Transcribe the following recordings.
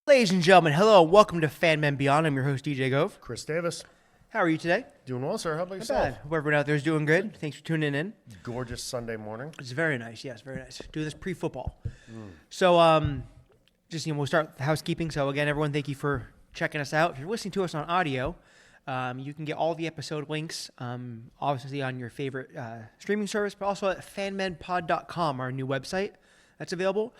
Ladies and gentlemen, hello, welcome to FANMEN Beyond. I'm your host, DJ Gove. Chris Davis. How are you today? Doing well, sir. How about Not yourself? bad. Hope everyone out there is doing good. Thanks for tuning in. Gorgeous Sunday morning. It's very nice. Yes, very nice. Do this pre-football. So, we'll start with housekeeping. So, again, everyone, thank you for checking us out. If you're listening to us on audio, you can get all the episode links, obviously on your favorite streaming service, but also at fanmenpod.com, our new website that's available.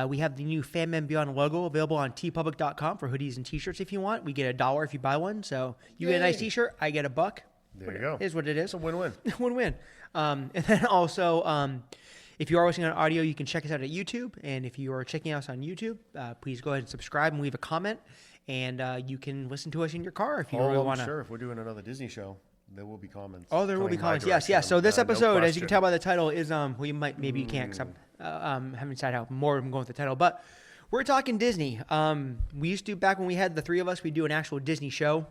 We have the new FANMEN Beyond logo available on tpublic.com for hoodies and t-shirts if you want. We get $1 if you buy one. So you get a nice t-shirt, I get $1. There you go. It is what it is. It's a win-win. Win-win. And then also, if you are listening on audio, you can check us out at YouTube. And if you are checking us on YouTube, please go ahead and subscribe and leave a comment. And you can listen to us in your car if you really want to. Sure. If we're doing another Disney show, there will be comments. Oh, there will be comments. Yes. So this episode, as you can tell by the title, is maybe you can't, because haven't decided how more I'm going with the title, but we're talking Disney. We used to, back when we had the three of us, we'd do an actual Disney show.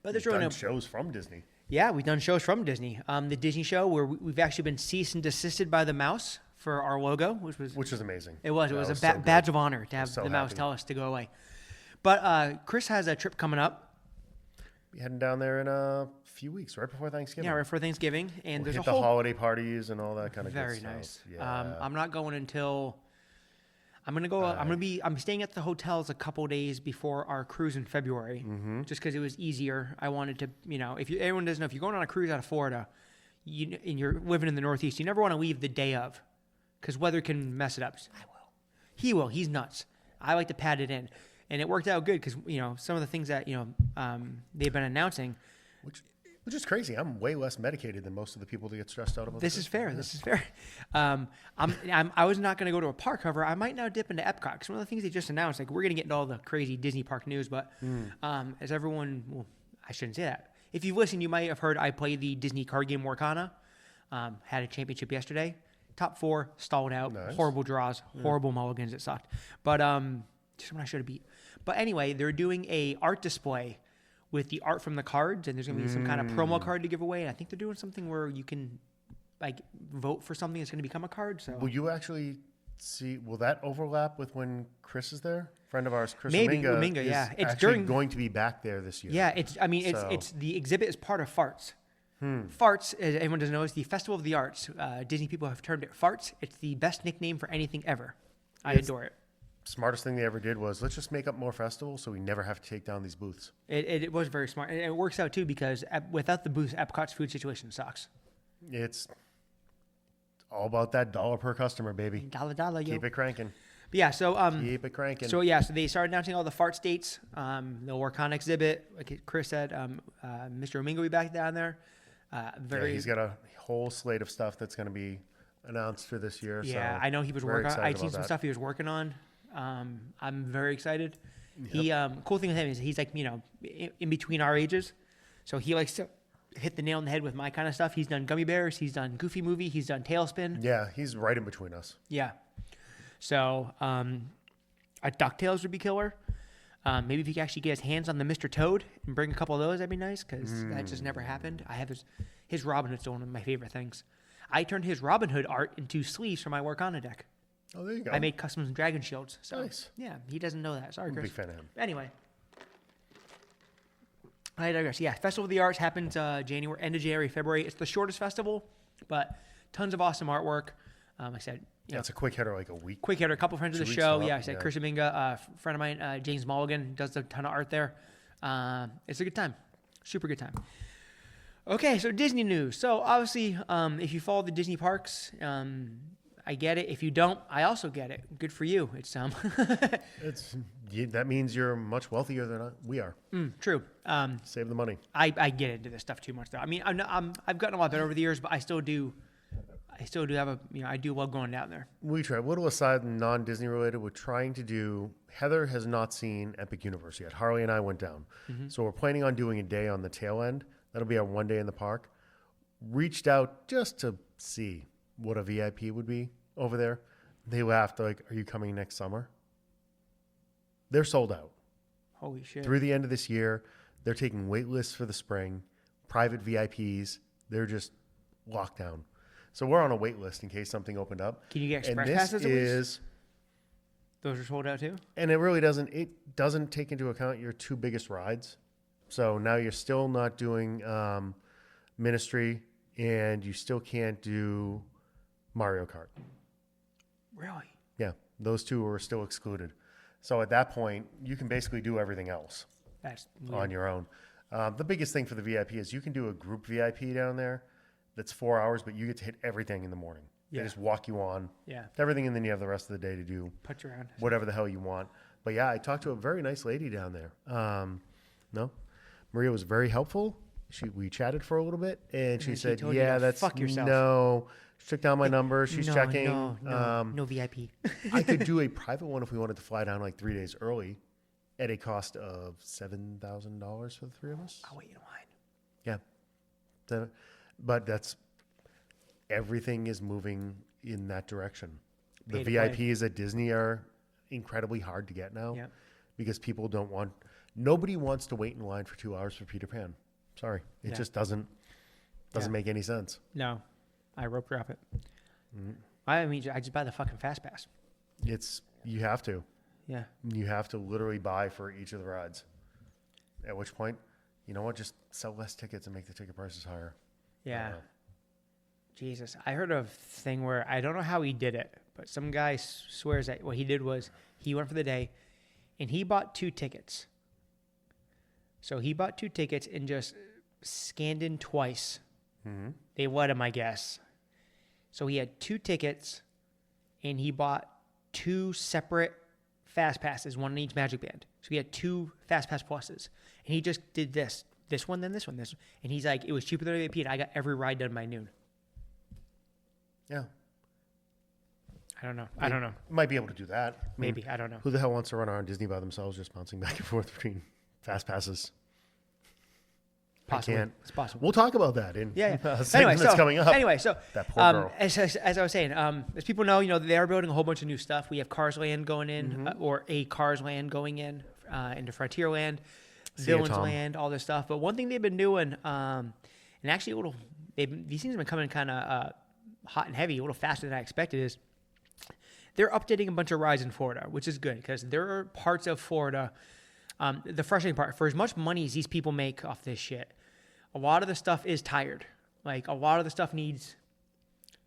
But there's really done shows from Disney. Yeah, we've done shows from Disney. The Disney show where we've actually been cease and desisted by the mouse for our logo, which was amazing. It was a badge of honor to have the mouse tell us to go away. But Chris has a trip coming up. Be heading down there in a few weeks, right before Thanksgiving. Yeah, right before Thanksgiving, and we'll there's hit the holiday parties and all that kind of very good stuff. nice. Yeah. I'm not going until I'm gonna go. I'm staying at the hotels a couple days before our cruise in February, just because it was easier. I wanted to, everyone doesn't know, if you're going on a cruise out of Florida, and you're living in the Northeast, you never want to leave the day of, because weather can mess it up. I will. He will. He's nuts. I like to pad it in. And it worked out good because, some of the things that, they've been announcing. Which is crazy. I'm way less medicated than most of the people that get stressed out about this. Is fair. Yeah. This is fair. I was not going to go to a park, however. I might now dip into Epcot, because one of the things they just announced, like, we're going to get into all the crazy Disney park news, but as everyone, I shouldn't say that. If you've listened, you might have heard I played the Disney card game Warcana. Had a championship yesterday. Top 4, stalled out. Nice. Horrible draws. Horrible mulligans. It sucked. But just when I should have beat. But anyway, they're doing a art display with the art from the cards, and there's going to be some kind of promo card to give away. And I think they're doing something where you can vote for something that's going to become a card. So will you actually see? Will that overlap with when Chris is there? Friend of ours, Chris Maybe Uminga, yeah. It's going to be back there this year. Yeah, it's the exhibit is part of Farts. Farts, as everyone doesn't know, is the Festival of the Arts. Disney people have termed it Farts. It's the best nickname for anything ever. I adore it. Smartest thing they ever did was, let's just make up more festivals so we never have to take down these booths. It was very smart. And it works out, too, because without the booths, Epcot's food situation sucks. It's all about that dollar per customer, baby. Dollar, yo. Keep it cranking. But yeah, so... keep it cranking. So they started announcing all the Farts dates. The Warcana exhibit, like Chris said, Mr. Uminga will be back down there. He's got a whole slate of stuff that's going to be announced for this year. Yeah, so I know he was working on. I've seen some stuff he was working on. I'm very excited. Yep. He cool thing with him is he's like, in between our ages, so he likes to hit the nail on the head with my kind of stuff. He's done Gummy Bears, he's done Goofy Movie, he's done Tailspin. Yeah, he's right in between us. Yeah. So a DuckTales would be killer. Maybe if he could actually get his hands on the Mr. Toad and bring a couple of those, that'd be nice, because that just never happened. I have his Robin Hood's one of my favorite things. I turned his Robin Hood art into sleeves for my Warcana deck. Oh, there you go. I made custom dragon shields. So, nice. Yeah, he doesn't know that. Sorry, Chris. I'm a big fan of him. Anyway, I digress. Yeah, Festival of the Arts happens end of January, February. It's the shortest festival, but tons of awesome artwork. I said, it's a quick hitter, like a week. Quick hitter, a couple friends of the show. Yeah, I said Chris Uminga, friend of mine, James Mulligan, does a ton of art there. It's a good time. Super good time. Okay, so Disney news. So obviously, if you follow the Disney parks, I get it. If you don't, I also get it. Good for you. It's that means you're much wealthier than we are. True. Save the money. I get into this stuff too much though. I mean, I've gotten a lot better over the years, but I still do have I do love going down there. We try. Little aside, non-Disney related, we're trying to do. Heather has not seen Epic Universe yet. Harley and I went down, so we're planning on doing a day on the tail end. That'll be our one day in the park. Reached out just to see what a VIP would be over there. They laughed. They're like, "Are you coming next summer?" They're sold out. Holy shit! Through the end of this year, they're taking wait lists for the spring. Private VIPs. They're just locked down. So we're on a wait list in case something opened up. Can you get express and passes? This is Those are sold out too? And it doesn't take into account your two biggest rides. So now you're still not doing Ministry, and you still can't do Mario Kart. Really? Yeah, those two are still excluded. So at that point, you can basically do everything else That's on your own. The biggest thing for the VIP is you can do a group VIP down there that's 4 hours, but you get to hit everything in the morning. They Yeah. just walk you on Yeah. everything, and then you have the rest of the day to do Put you around. whatever the hell you want. But yeah, I talked to a very nice lady down there. No, Maria was very helpful. We chatted for a little bit, and she then she said, told you "Yeah, to that's fuck yourself." no." She took down my number. She's no, checking. No VIP. I could do a private one if we wanted to fly down like 3 days early, at a cost of $7,000 for the three of us. I'll wait in line. Yeah, but everything is moving in that direction. The Pay to VIPs at Disney are incredibly hard to get now Yeah. because people nobody wants to wait in line for 2 hours for Peter Pan. Sorry. It Yeah. just doesn't make any sense. No, I rope drop it. Mm-hmm. I mean, I just buy the fucking fast pass. You have to. Yeah. You have to literally buy for each of the rides. At which point, you know what? Just sell less tickets and make the ticket prices higher. Yeah. Jesus. I heard of a thing where I don't know how he did it, but some guy swears that what he did was he went for the day and he bought 2 tickets. So he bought 2 tickets and just scanned in twice. Mm-hmm. They let him, I guess. So he had 2 tickets and he bought 2 separate fast passes, one in each Magic Band. So he had 2 fast pass pluses. And he just did this one, then this one, this one. And he's like, it was cheaper than VIP and I got every ride done by noon. Yeah. I don't know. Might be able to do that. Maybe. I don't know. Who the hell wants to run around Disney by themselves just bouncing back and forth between fast passes? Possibly. I can't. It's possible. We'll talk about that in Yeah. segment that's coming up. Anyway, so that poor girl. as I was saying, as people know, they are building a whole bunch of new stuff. We have Cars Land going in, or a Cars Land going in into Frontierland, Villains Tom. Land, all this stuff. But one thing they've been doing, and actually these things have been coming kind of hot and heavy, a little faster than I expected, is they're updating a bunch of rides in Florida, which is good because there are parts of Florida. The frustrating part, for as much money as these people make off this shit, a lot of the stuff is tired. Like a lot of the stuff needs.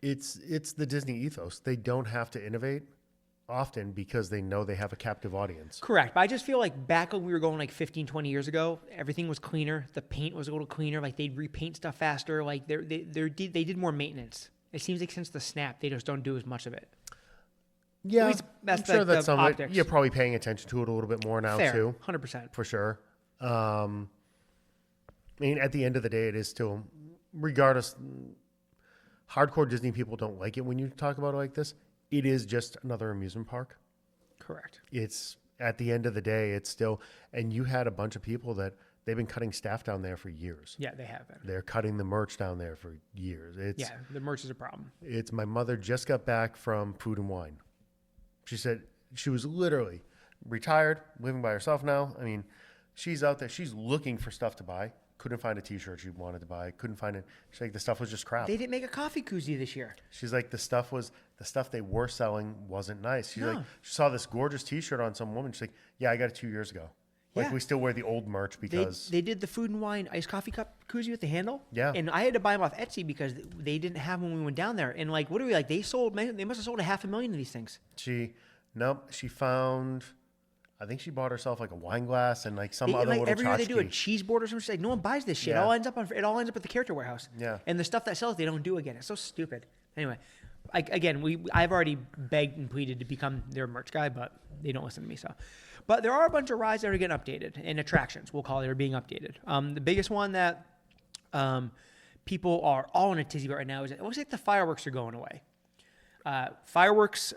It's the Disney ethos. They don't have to innovate often because they know they have a captive audience. Correct. But I just feel like back when we were going like 15, 20 years ago, everything was cleaner. The paint was a little cleaner. Like they'd repaint stuff faster. Like they did more maintenance. It seems like since the snap, they just don't do as much of it. Yeah, that's I'm sure the that's something optics. you're probably paying attention to it a little bit more now Fair, too. 100%. For sure. I mean, at the end of the day, it is still, regardless, hardcore Disney people don't like it when you talk about it like this. It is just another amusement park. Correct. It's, at the end of the day, it's still, and you had a bunch of people that they've been cutting staff down there for years. Yeah, they have been. They're cutting the merch down there for years. The merch is a problem. It's my mother just got back from Food and Wine. She said she was literally retired, living by herself now. I mean, she's out there. She's looking for stuff to buy. Couldn't find a T-shirt she wanted to buy. Couldn't find it. She's like, the stuff was just crap. They didn't make a coffee koozie this year. She's like, the stuff they were selling wasn't nice. She's No. like, she saw this gorgeous T-shirt on some woman. She's like, yeah, I got it 2 years ago. Like, Yeah. we still wear the old merch because They did the Food and Wine iced coffee cup koozie with the handle. Yeah. And I had to buy them off Etsy because they didn't have them when we went down there. And like, what are we like? They must have sold 500,000 of these things. she found, I think she bought herself like a wine glass and like some other Like little every year they do a tchotchke. cheese board or something. She's like, no one buys this shit. Yeah. It all ends up at the Character Warehouse. Yeah. And the stuff that sells, they don't do again. It's so stupid. Anyway, I've already begged and pleaded to become their merch guy, but they don't listen to me. So, but there are a bunch of rides that are getting updated and attractions. We'll call it, are being updated. The biggest one that people are all in a tizzy about right now is it looks like the fireworks are going away. Fireworks.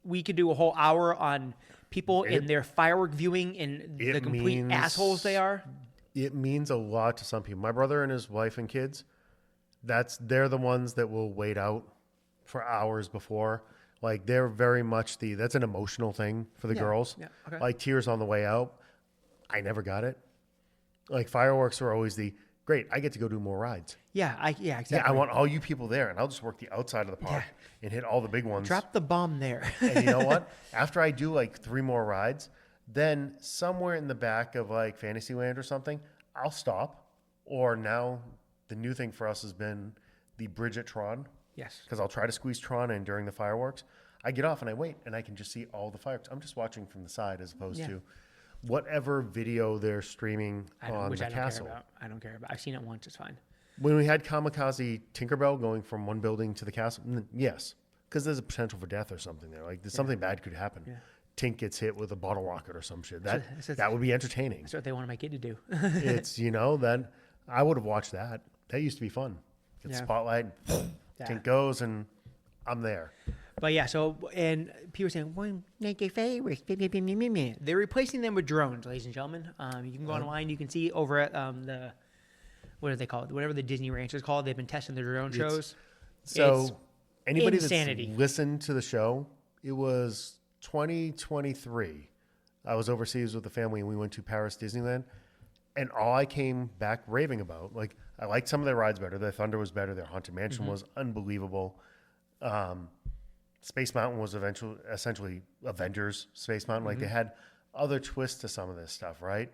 We could do a whole hour on people and their firework viewing and the complete assholes they are. It means a lot to some people. My brother and his wife and kids, they're the ones that will wait out for hours before. Like, they're very much that's an emotional thing for the girls. Yeah, okay. Like, tears on the way out. I never got it. Like, fireworks are always Great, I get to go do more rides. Yeah, exactly. Yeah, I want all you people there, and I'll just work the outside of the park and hit all the big ones. Drop the bomb there. And you know what? After I do like 3 more rides, then somewhere in the back of like Fantasyland or something, I'll stop. Or now the new thing for us has been the bridge at Tron. Yes. Because I'll try to squeeze Tron in during the fireworks. I get off and I wait, and I can just see all the fireworks. I'm just watching from the side as opposed to whatever video they're streaming on the castle. I don't care about. I've seen it once. It's fine. When we had Kamikaze Tinkerbell going from one building to the castle, yes, because there's a potential for death or something there. Like something bad could happen. Yeah. Tink gets hit with a bottle rocket or some shit. That would be entertaining. That's what they want my kid to do. It's, then I would have watched that. That used to be fun. Get spotlight, Tink goes, and I'm there. But yeah, and people are saying, one make your favorites. They're replacing them with drones, ladies and gentlemen. You can go online. You can see over at what are they called? Whatever the Disney Ranch is called. They've been testing the drone shows. So it's anybody insanity. That's listened to the show, it was 2023. I was overseas with the family, and we went to Paris Disneyland. And all I came back raving about, like, I liked some of their rides better. Their Thunder was better. Their Haunted Mansion was unbelievable. Space Mountain was essentially Avengers Space Mountain. Like, they had other twists to some of this stuff, right?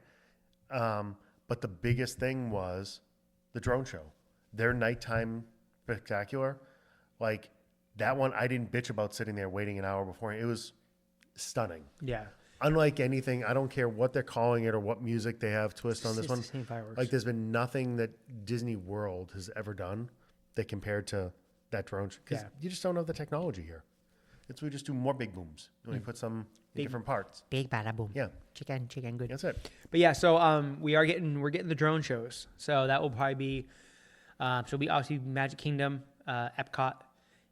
But the biggest thing was the drone show. Their nighttime spectacular, like, that one, I didn't bitch about sitting there waiting an hour before. It was stunning. Yeah. Unlike anything, I don't care what they're calling it or what music they have twist on this one. The same fireworks. Like, there's been nothing that Disney World has ever done that compared to that drone show. Because you just don't have the technology here. We just do more big booms. And we put some in different parts. Big bada boom. Yeah. Chicken, good. That's it. But yeah, so we're getting the drone shows. So that will probably be we obviously Magic Kingdom, Epcot.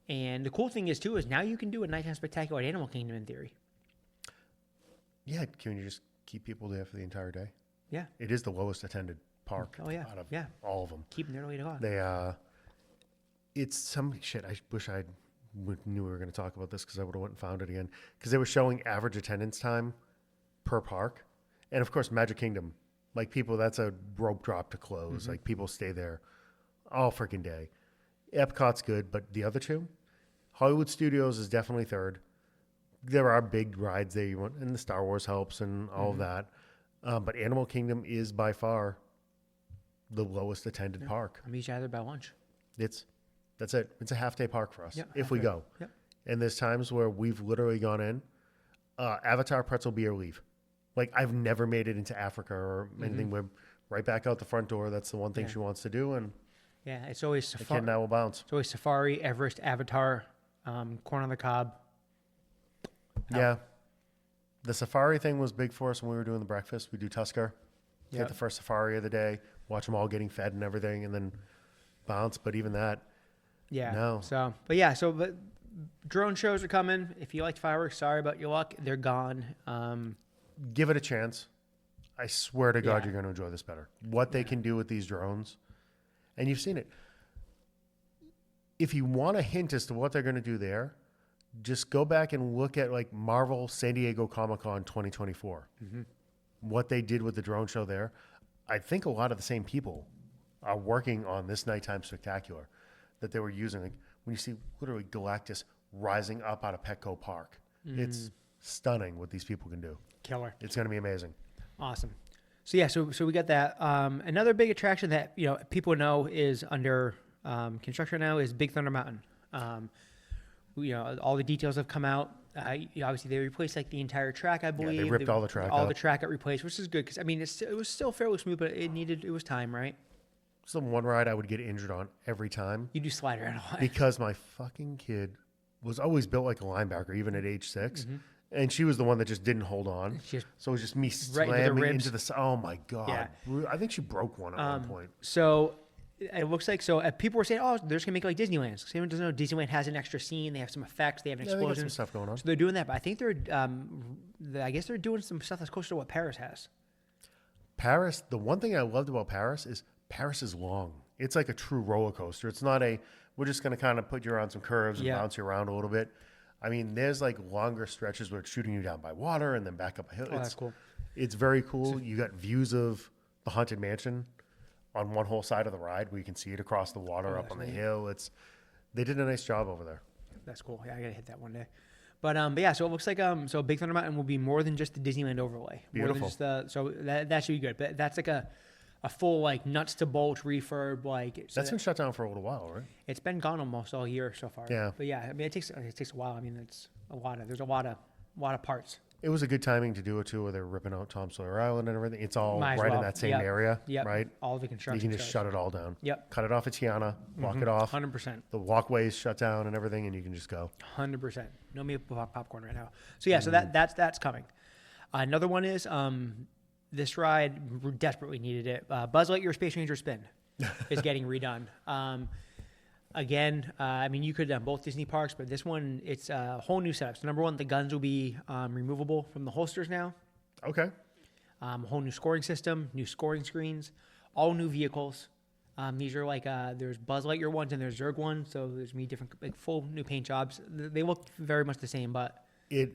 And the cool thing is now you can do a nighttime spectacular at Animal Kingdom in theory. Yeah, can you just keep people there for the entire day? Yeah. It is the lowest attended park out of all of them. Keep them there till 8 o'clock. It's some shit. I wish I knew we were going to talk about this because I would have went and found it again. Because they were showing average attendance time per park. And of course, Magic Kingdom, like people, that's a rope drop to close. Like people stay there all freaking day. Epcot's good, but the other two, Hollywood Studios is definitely third. There are big rides there you want, and the Star Wars helps and all of that. But Animal Kingdom is by far the lowest attended park. I'm each either by lunch. That's it. It's a half-day park for us if we go. Yep. And there's times where we've literally gone in, Avatar, pretzel, beer, leave. Like, I've never made it into Africa or anything. We're right back out the front door. That's the one thing she wants to do. And it's always Safari. The kid now will bounce. It's always Safari, Everest, Avatar, Corn on the Cob. Yeah. The Safari thing was big for us when we were doing the breakfast. We do Tusker. Get the first Safari of the day, watch them all getting fed and everything, and then bounce. But even that, no. But drone shows are coming. If you like fireworks, sorry about your luck. They're gone. Give it a chance. I swear to God, you're going to enjoy this better. What they can do with these drones, and you've seen it. If you want a hint as to what they're going to do there, just go back and look at like Marvel San Diego Comic-Con 2024. What they did with the drone show there. I think a lot of the same people are working on this nighttime spectacular that they were using. Like, when you see literally Galactus rising up out of Petco Park, it's stunning what these people can do. Killer. It's going to be amazing. Awesome. So we got that. Another big attraction that people know is under construction now is Big Thunder Mountain. All the details have come out. Obviously, they replaced like the entire track, I believe. Yeah, they ripped all the track All out. the track got replaced, which is good because it was still fairly smooth, but it was time, right? It's the one ride I would get injured on every time. You do slide around a lot. Because my fucking kid was always built like a linebacker, even at age 6. And she was the one that just didn't hold on. So it was just me slamming into the... Oh, my God. Yeah. I think she broke one at one point. So it looks like... people were saying, they're just going to make it like Disneyland. So anyone doesn't know, Disneyland has an extra scene. They have some effects. They have an explosion. They got some stuff going on. So they're doing that. But I think I guess they're doing some stuff that's closer to what Paris has. Paris, the one thing I loved about Paris is Paris is long. It's like a true roller coaster. It's not we're just going to kind of put you around some curves and bounce you around a little bit. I mean, there's like longer stretches where it's shooting you down by water and then back up a hill. That's cool. It's very cool. You got views of the Haunted Mansion on one whole side of the ride where you can see it across the water up on the hill. They did a nice job over there. That's cool. Yeah, I gotta hit that one day. But yeah, so it looks like so Big Thunder Mountain will be more than just the Disneyland overlay. Beautiful. More than just so that should be good. But that's like a full like nuts to bolts refurb like. So That's been shut down for a little while, right? It's been gone almost all year so far. Yeah. But yeah, I mean it takes a while. I mean it's there's a lot of parts. It was a good timing to do it too, where they're ripping out Tom Sawyer Island and everything. It's all Might as right well. in that same Yep. area, Yep. right? All the You construction. can just shut it all down. Yep. Cut it off at Tiana, walk it off. 100%. The walkways shut down and everything, and you can just go. 100%. No maple popcorn right now. So yeah, so that's coming. Another one is this ride desperately needed it. Buzz Lightyear Space Ranger Spin is getting redone. Again, I mean you could have both Disney parks, but this one it's a whole new setup. So number one, the guns will be removable from the holsters now. Okay. Whole new scoring system, new scoring screens, all new vehicles. These are like there's Buzz Lightyear ones and there's Zurg ones, so there's me different like full new paint jobs. They look very much the same, but It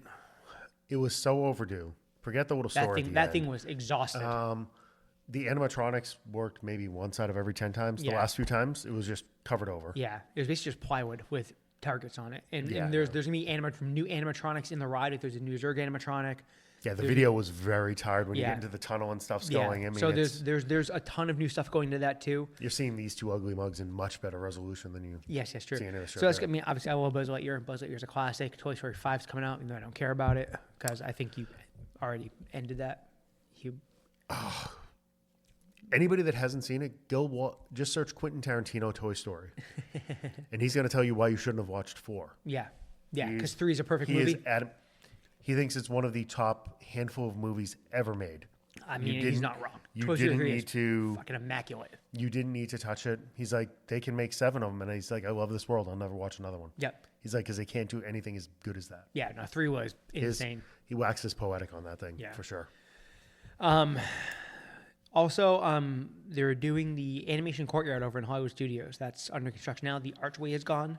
was so overdue. Forget the little store at the that end. thing was exhausted. The animatronics worked maybe one side of every 10 times. The last few times, it was just covered over. Yeah, it was basically just plywood with targets on it, and Yeah, there's gonna be new animatronics in the ride. If there's a new Zurg animatronic. Yeah, the video was very tired when you Yeah. get into the tunnel and stuff's Yeah. going. I mean, So there's a ton of new stuff going into that too. you're seeing these two ugly mugs in much better resolution than you. Yes, true. See any of the So show that's there. I mean, obviously I love Buzz Lightyear. Buzz Lightyear's a classic. Toy Story 5's coming out, even though I don't care about it because I think you already ended that. Anybody that hasn't seen it, just search Quentin Tarantino Toy Story, and he's going to tell you why you shouldn't have watched 4. Yeah, because 3 is a perfect He movie. is he thinks it's one of the top handful of movies ever made. I mean, he's not wrong. You Toy Story didn't 3 need is to. fucking immaculate. You didn't need to touch it. He's like, they can make 7 of them, and he's like, I love this world. I'll never watch another one. Yep. He's like, because they can't do anything as good as that. Yeah, no, 3 was insane. He waxes poetic on that thing, Yeah. for sure. Also, they're doing the animation courtyard over in Hollywood Studios. That's under construction now. The archway is gone.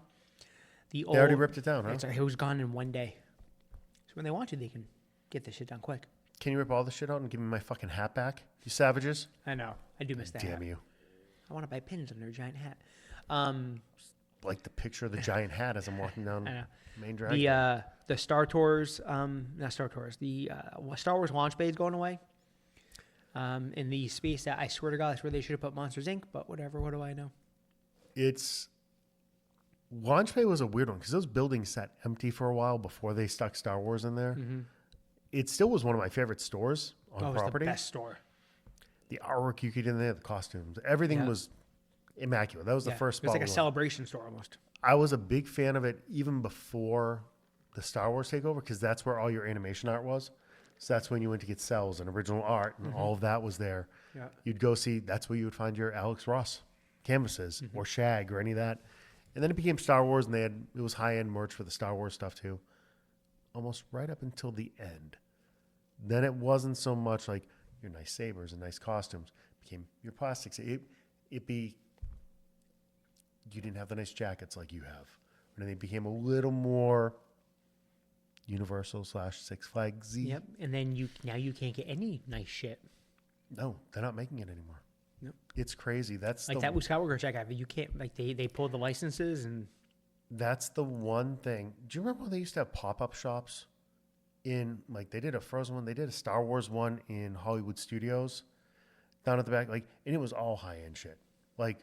They already ripped it down, huh? It was gone in one day. So when they want to, they can get this shit done quick. Can you rip all this shit out and give me my fucking hat back? You savages. I know. I do miss that. Damn hat. you. I want to buy pins under a giant hat. Like the picture of the giant hat as I'm walking down I know. Main Drag. The Star Tours, not Star Tours, the Star Wars launch bay is going away. In the space that I swear to God, that's where they should have put Monsters Inc. But whatever, what do I know? Launch Bay was a weird one because those buildings sat empty for a while before they stuck Star Wars in there. Mm-hmm. It still was one of my favorite stores on It was property. the best store. The artwork you could get in there, the costumes, everything was immaculate. That was the first spot. It was like a we went. celebration store almost. I was a big fan of it even before the Star Wars takeover because that's where all your animation art was. So that's when you went to get cells and original art and all of that was there. Yeah. You'd go see, that's where you would find your Alex Ross canvases or Shag or any of that. And then it became Star Wars and it was high-end merch for the Star Wars stuff too. Almost right up until the end. Then it wasn't so much like your nice sabers and nice costumes. It became your plastics. You didn't have the nice jackets like you have. And then it became a little more Universal / Six Flags. Yep. And then now you can't get any nice shit. No, they're not making it anymore. Nope. It's crazy. That's Like that Skywalker jacket. You can't like they pulled the licenses and That's the one thing. Do you remember when they used to have pop-up shops in, like, they did a Frozen one, they did a Star Wars one in Hollywood Studios down at the back, like, and it was all high-end shit. Like,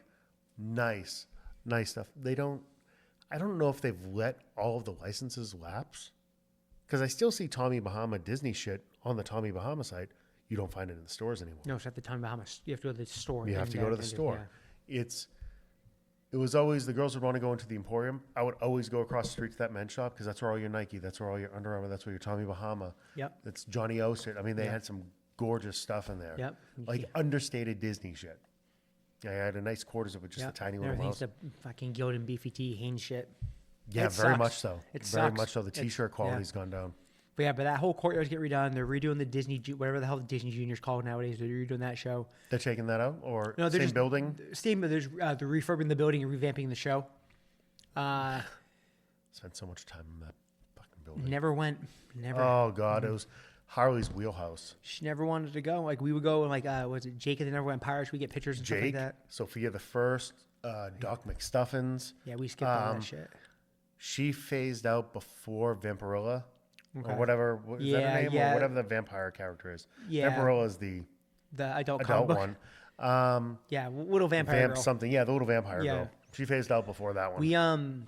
nice stuff. I don't know if they've let all of the licenses lapse, because I still see Tommy Bahama Disney shit on the Tommy Bahama site. You don't find it in the stores anymore. no, it's at the Tommy Bahamas. You have to go to the store. You have to go to the store. It was always, the girls would want to go into the Emporium. I would always go across the street to that men's shop because that's where all your Nike, that's where all your Under Armour, that's where your Tommy Bahama. Yep. That's Johnny O shit. I mean, they had some gorgeous stuff in there. Yep. Like understated Disney shit. Yeah, I had a nice quarters of it, just a tiny little Everything's mouse. the fucking Gildan beefy tee Hanes shit. Yeah, It very sucks. much so. It Very sucks. much so. The T-shirt quality's gone down. But that whole courtyard's get redone. They're redoing the Disney, whatever the hell the Disney Junior's called nowadays. They're redoing that show. They're taking that out, or No, they're same just- building? They're refurbing the building and revamping the show. Spent so much time in that fucking building. Never went. Never. Oh God, it was Harley's wheelhouse. She never wanted to go. Like we would go and like was it Jake and the Never Went Pirates? We get pictures and stuff like Jake, that. Sophia the First, Doc McStuffins. Yeah, we skipped all that shit. She phased out before Vampirilla. Okay. Or whatever. Is that her name? Or whatever the vampire character is. Yeah. Vampirilla is the adult one. Yeah, little vampire girl. Something. Yeah, the little vampire girl. She phased out before that one.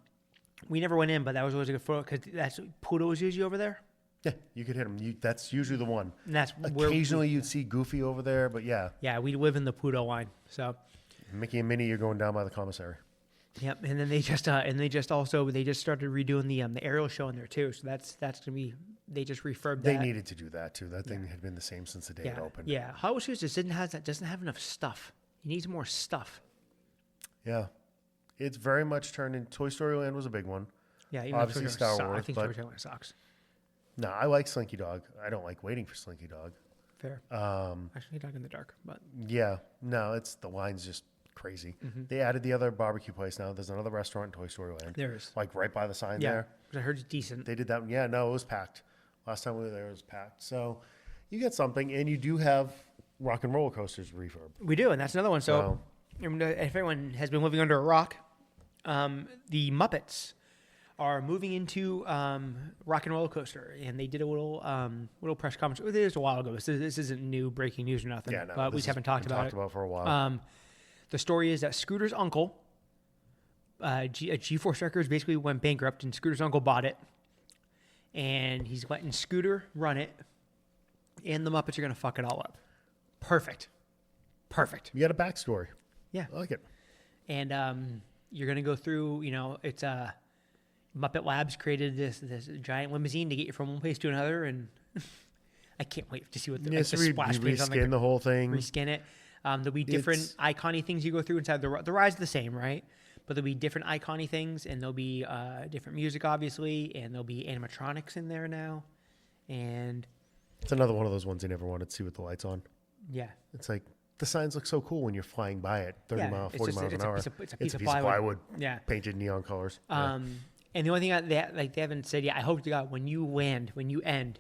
We never went in, but that was always a good photo because that's Pluto was usually over there. Yeah, you could hit him. That's usually the one. And that's occasionally you'd see Goofy over there, but yeah. Yeah, we live in the Pluto line, so. Mickey and Minnie, you're going down by the commissary. Yep, and then they just started redoing the aerial show in there too. So that's gonna be they just refurbed that. They needed to do that too. That thing had been the same since the day it opened. Yeah, Hot Wheels just doesn't have enough stuff. He needs more stuff. Yeah, it's very much turned in. Toy Story Land was a big one. Yeah, even obviously Star Wars. I think Toy Story Land sucks. No, I like Slinky Dog. I don't like waiting for Slinky Dog. Fair. Actually, Dog in the Dark, but yeah, no, the line's just crazy. Mm-hmm. They added the other barbecue place now. There's another restaurant in Toy Story Land. There is. Like right by the sign there. I heard it's decent. They did that. Yeah, no, it was packed. Last time we were there, it was packed. So you get something, and you do have Rock and Roller Coasters refurb. We do, and that's another one. So if everyone has been living under a rock, the Muppets are moving into Rock and Roller Coaster, and they did a little press conference. It was a while ago. This isn't new breaking news or nothing. Yeah, no, but we just haven't talked about it. For a while. The story is that Scooter's uncle, G-Force Records, basically went bankrupt, and Scooter's uncle bought it, and he's letting Scooter run it, and the Muppets are going to fuck it all up. Perfect. You got a backstory. Yeah. I like it. And you're going to go through, it's Muppet Labs created this giant limousine to get you from one place to another, and I can't wait to see what the splash page on reskin the whole thing. Reskin it. There'll be different icon-y things you go through inside the ride's the same, right? But there'll be different icon-y things, and there'll be different music, obviously, and there'll be animatronics in there now, and it's another one of those ones you never wanted to see with the lights on. Yeah, it's like the signs look so cool when you're flying by it, 40 miles an hour. It's a piece of plywood. Yeah, painted neon colors. And the only thing they haven't said yet, I hope to God, when you end,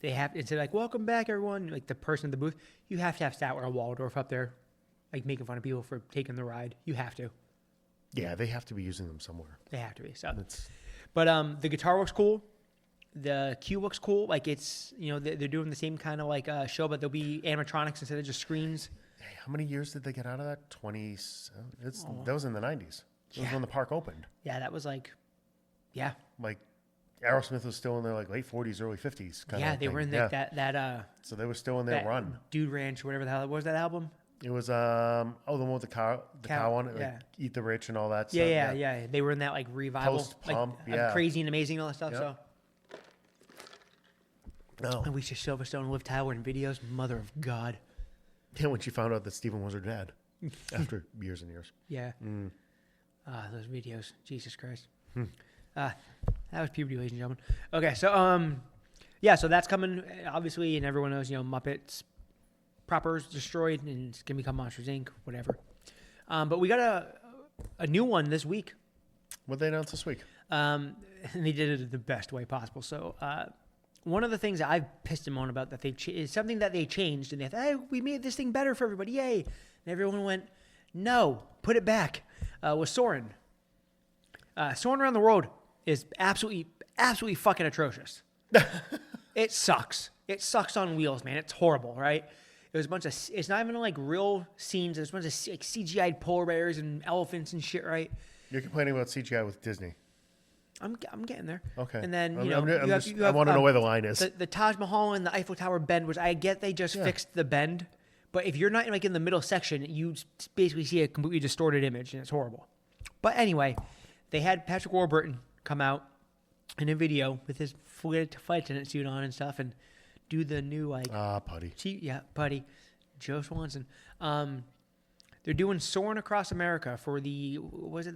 they have to say like, "Welcome back, everyone." Like the person in the booth, you have to have Statler or Waldorf up there, like making fun of people for taking the ride. You have to. Yeah, they have to be using them somewhere. They have to be. So, but the guitar looks cool. The queue looks cool. Like it's they're doing the same kind of like show, but there'll be animatronics instead of just screens. Hey, how many years did they get out of that? 20. That was in the 90s. That was when the park opened. Yeah, that was like, yeah. Like Aerosmith was still in their like late 40s, early 50s. They were in that. So they were still in their run. Dude Ranch, whatever the hell it was. That album. It was the one with the cow on it, like Eat the Rich and all that stuff. Yeah. They were in that like revival, post-pump, crazy and amazing and all that stuff. Yep. So, and we should Silverstone and Liv Tyler in videos. Mother of God. Yeah, when she found out that Steven was her dad, after years and years. Yeah. Those videos, Jesus Christ. That was puberty, ladies and gentlemen. Okay, so so that's coming obviously, and everyone knows Muppets. Proper's destroyed and it's gonna become Monsters Inc. Whatever. But we got a new one this week. What they announced this week? And they did it the best way possible. So one of the things that I've pissed them on about that is something that they changed, and they thought, hey, we made this thing better for everybody, yay! And everyone went, no, put it back. Was Soarin'. Soarin' Around the World is absolutely fucking atrocious. It sucks. It sucks on wheels, man. It's horrible, right? It was a bunch of. It's not even like real scenes. There's a bunch of like CGI polar bears and elephants and shit, right? You're complaining about CGI with Disney. I'm getting there. Okay. And then I want to know where the line is. The Taj Mahal and the Eiffel Tower bend, which I get they just fixed the bend, but if you're not like in the middle section, you basically see a completely distorted image, and it's horrible. But anyway, they had Patrick Warburton come out in a video with his flight attendant suit on and stuff, and do the new like Putty. Putty, Joe Swanson. They're doing Soaring Across America for the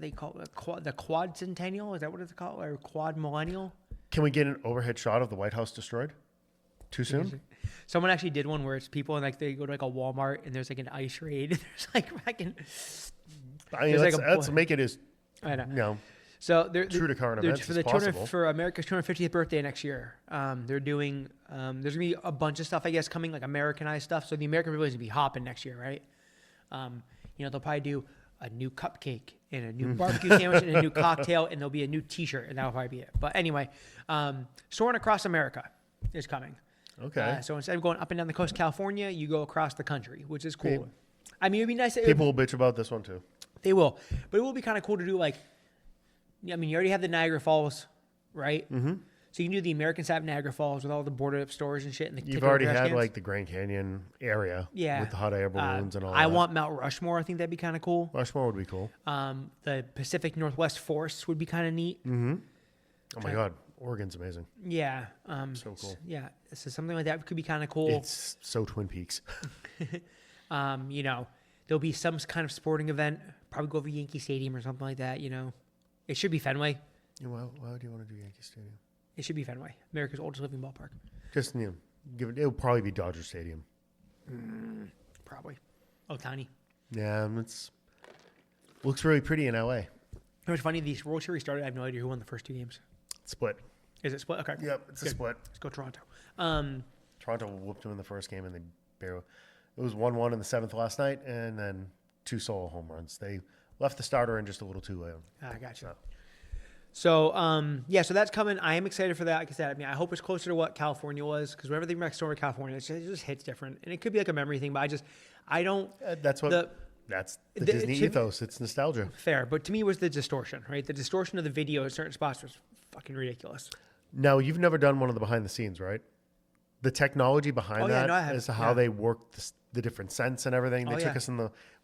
they call it the Quad Centennial? Is that what it's called, or Quad Millennial? Can we get an overhead shot of the White House destroyed? Too soon? Someone actually did one where it's people and like they go to like a Walmart and there's like an ice raid. There's like fucking. Let's make it as. I know. So they're True to current events for is possible. For America's 250th birthday next year. They're doing. There's gonna be a bunch of stuff, I guess, coming, like Americanized stuff. So the American Pavilion is gonna be hopping next year, right? They'll probably do a new cupcake and a new barbecue sandwich and a new cocktail, and there'll be a new T-shirt, and that'll probably be it. But anyway, Soaring Across America is coming. Okay. So instead of going up and down the coast of California, you go across the country, which is cool. I mean, it'd be nice. People will bitch about this one too. They will, but it will be kind of cool to do, like, I mean, you already have the Niagara Falls, right? Mm-hmm. So you can do the American side of Niagara Falls with all the boarded up stores and shit. And you've already had like the Grand Canyon area, with the hot air balloons and all that. I want Mount Rushmore. I think that'd be kind of cool. Rushmore would be cool. The Pacific Northwest Forests would be kind of neat. Mm-hmm. Oh my God, Oregon's amazing. Yeah. So cool. Yeah. So something like that could be kind of cool. It's so Twin Peaks. There'll be some kind of sporting event. Probably go over Yankee Stadium or something like that. It should be Fenway. Why do you want to do Yankee Stadium? It should be Fenway, America's oldest living ballpark. Just it'll probably be Dodger Stadium. Probably. Ohtani. Yeah, looks really pretty in LA. It's funny. The World Series started. I have no idea who won the first 2 games. Split. Is it split? Okay. Yep, it's a split. Let's go Toronto. Toronto whooped them in the first game, and they barely. It was 1-1 in the 7th last night, and then 2 solo home runs. They left the starter in just a little too late. I got you. So, so that's coming. I am excited for that. Like I said, I mean, I hope it's closer to what California was, because whenever they bring back Storm California, it just hits different. And it could be like a memory thing, but I don't. That's the Disney ethos. It's nostalgia. Fair. But to me, it was the distortion, right? The distortion of the video at certain spots was fucking ridiculous. Now, you've never done one of the behind the scenes, right? The technology behind that is how they work the different scents and everything. They took us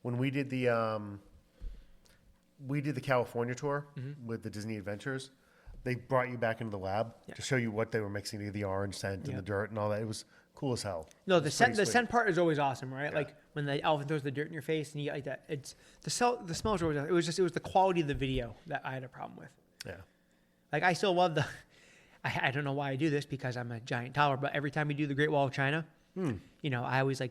when we did the California tour with the Disney Adventures. They brought you back into the lab to show you what they were mixing to the orange scent and the dirt and all that. It was cool as hell. No, the scent part is always awesome, right? Yeah. Like when the elephant throws the dirt in your face and you get like that. It's the smells are always. It was the quality of the video that I had a problem with. Yeah. Like I still love I don't know why I do this, because I'm a giant toddler, but every time we do the Great Wall of China, I always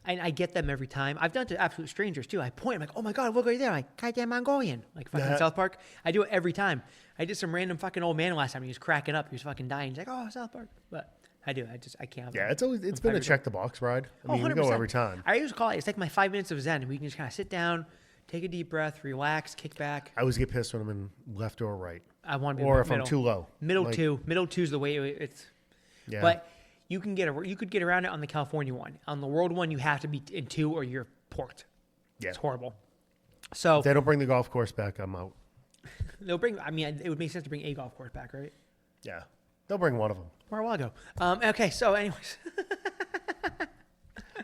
I get them every time. I've done it to absolute strangers too. I point, I'm like, oh my God, look right there. I'm like, goddamn Mongolian. Like fucking South Park. I do it every time. I did some random fucking old man last time. He was cracking up. He was fucking dying. He's like, oh, South Park. But I do. I can't. Yeah, it's been a check the box ride. I mean, we go every time. I usually call it. It's like my 5 minutes of Zen. We can just kind of sit down, take a deep breath, relax, kick back. I always get pissed when I'm in left or right. I want to be or if I'm too low. Middle two is the way it's. Yeah. But you could get around it on the California one. On the world one, you have to be in 2 or you're porked. Yeah, it's horrible. So if they don't bring the golf course back, I'm out. They'll bring. I mean, it would make sense to bring a golf course back, right? Yeah, they'll bring one of them. Or a while ago. Okay, so anyways.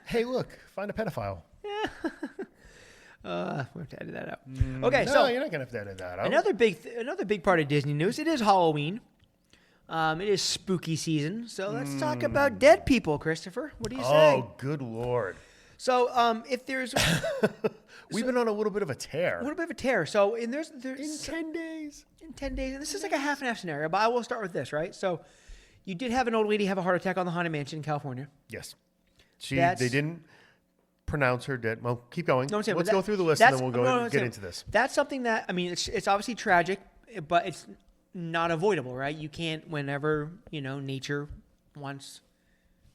Hey, look, find a pedophile. Yeah. We have to edit that out. Okay, so you're not gonna have to edit that out. Another big part of Disney news. It is Halloween. It is spooky season. So let's talk about dead people, Christopher. What do you say? Oh, good Lord. So if there's we've been on a little bit of a tear. So there's in 10 days. In 10 days, and this is like a half and half scenario, but I will start with this, right? So you did have an old lady have a heart attack on the Haunted Mansion in California. Yes. They didn't pronounce her dead. Well, keep going. Let's go through the list and then we'll get into this. That's something that, I mean, it's obviously tragic, but it's not avoidable, right? You can't, whenever, nature wants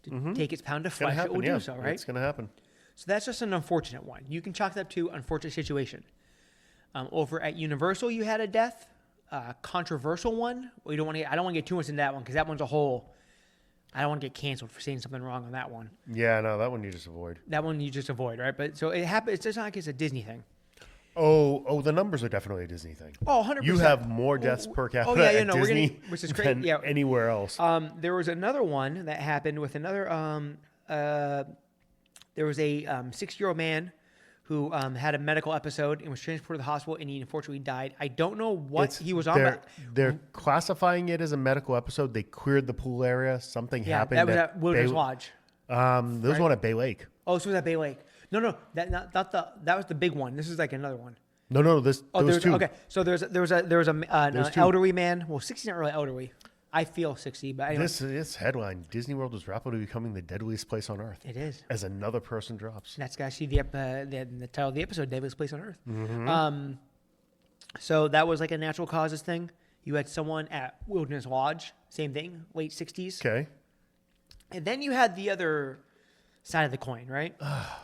to take its pound of flesh, it will do so, right? It's going to happen. So that's just an unfortunate one. You can chalk that up to unfortunate situation. Over at Universal, you had a death, controversial one. I don't want to get too much into that one, because that one's a whole. I don't want to get canceled for saying something wrong on that one. Yeah, no, that one you just avoid. Right? But so it happens. It's just not like it's a Disney thing. Oh, the numbers are definitely a Disney thing. Oh, 100%. You have more deaths per capita at Disney which is crazy. than anywhere else. There was another one that happened with another. There was a 6-year-old man who had a medical episode and was transported to the hospital, and he unfortunately died. I don't know what he was on. They're classifying it as a medical episode. They cleared the pool area. Something happened. That was at Wilderness Lodge. There was one at Bay Lake. Oh, so it was at Bay Lake. No, that was the big one. This is like another one. No, there was 2. Okay, so there was an elderly man. Well, 60 not really elderly. I feel 60, but anyway. This headline: Disney World is rapidly becoming the deadliest place on Earth. It is. As another person drops. And that's actually the title of the episode: Deadliest Place on Earth. Mm-hmm. So that was like a natural causes thing. You had someone at Wilderness Lodge, same thing, late 60s. Okay. And then you had the other side of the coin, right?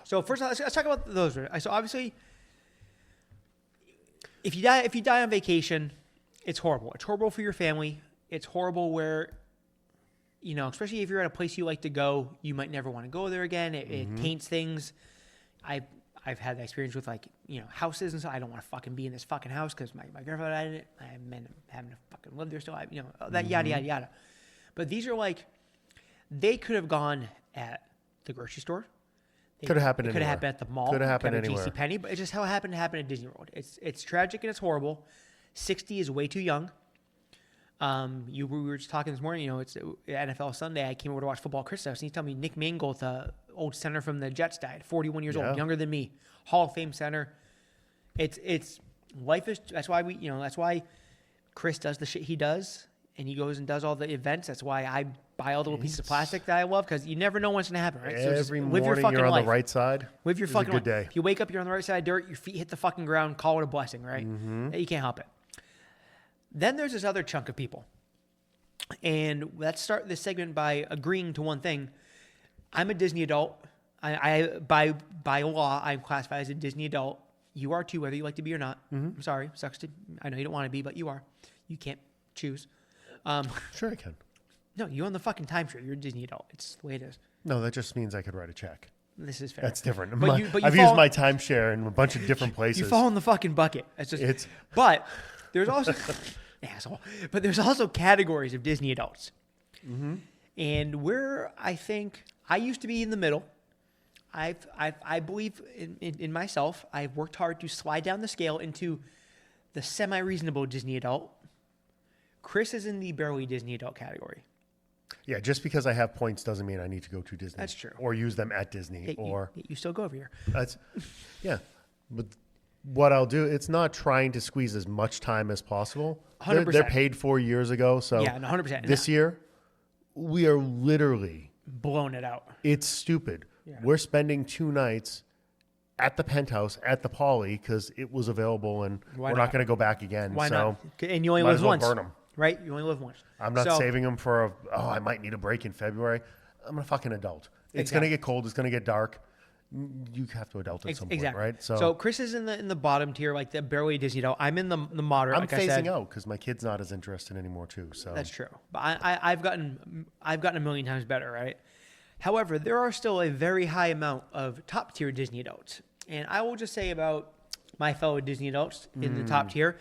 So first, let's talk about those. So obviously, if you die on vacation, it's horrible. It's horrible for your family. It's horrible where, especially if you're at a place you like to go, you might never want to go there again. It taints things. I've had that experience with houses and so I don't want to fucking be in this fucking house because my grandfather died in it. I'm having to fucking live there still. That yada yada yada. But these are they could have gone at the grocery store. Could have happened anywhere. Could have happened at the mall. Could have happened anywhere. JCPenney, but it's just how it happened to happen at Disney World. It's tragic and it's horrible. 60 is way too young. We were just talking this morning, it's NFL Sunday. I came over to watch football Chris house, and he told me Nick Mangold, the old center from the Jets, died, 41 years old, younger than me, Hall of Fame center. It's life is, that's why Chris does the shit he does, and he goes and does all the events. That's why I buy all the little pieces of plastic that I love, because you never know what's going to happen, right? So every morning you're on the right side. Live your fucking good life. day. If you wake up, you're on the right side of dirt, your feet hit the fucking ground, call it a blessing, right? You can't help it. Then there's this other chunk of people. And let's start this segment by agreeing to one thing. I'm a Disney adult. By law, I'm classified as a Disney adult. You are too, whether you like to be or not. I'm sorry. Sucks to, I know you don't want to be, but you are. You can't choose. Sure I can. No, you own the fucking timeshare. You're a Disney adult. It's the way it is. No, that just means I could write a check. This is fair. That's different. But I've used my timeshare in a bunch of different places. You fall in the fucking bucket. But there's also asshole. But there's also categories of Disney adults. And where I think I used to be in the middle. I believe in myself. I've worked hard to slide down the scale into the semi-reasonable Disney adult. Chris is in the barely Disney adult category. Yeah, just because I have points doesn't mean I need to go to Disney. That's true. Or use them at Disney. You still go over here. But what I'll do, it's not trying to squeeze as much time as possible. 100%. They're paid 4 years ago, so 100%. This year, we are literally blown it out. It's stupid. Yeah. We're spending 2 nights at the Penthouse at the Poly because it was available, and we're not going to go back again. Why not? And you only live once. Burn them. Right? You only live once. I'm not saving them for I might need a break in February. I'm a fucking adult. It's going to get cold. It's going to get dark. You have to adult at some point, right? So Chris is in the bottom tier, like the barely Disney adult. I'm in the moderate. I'm phasing out because my kid's not as interested anymore too. So that's true. But I've gotten a million times better, right? However, there are still a very high amount of top tier Disney adults, and I will just say about my fellow Disney adults in the top tier.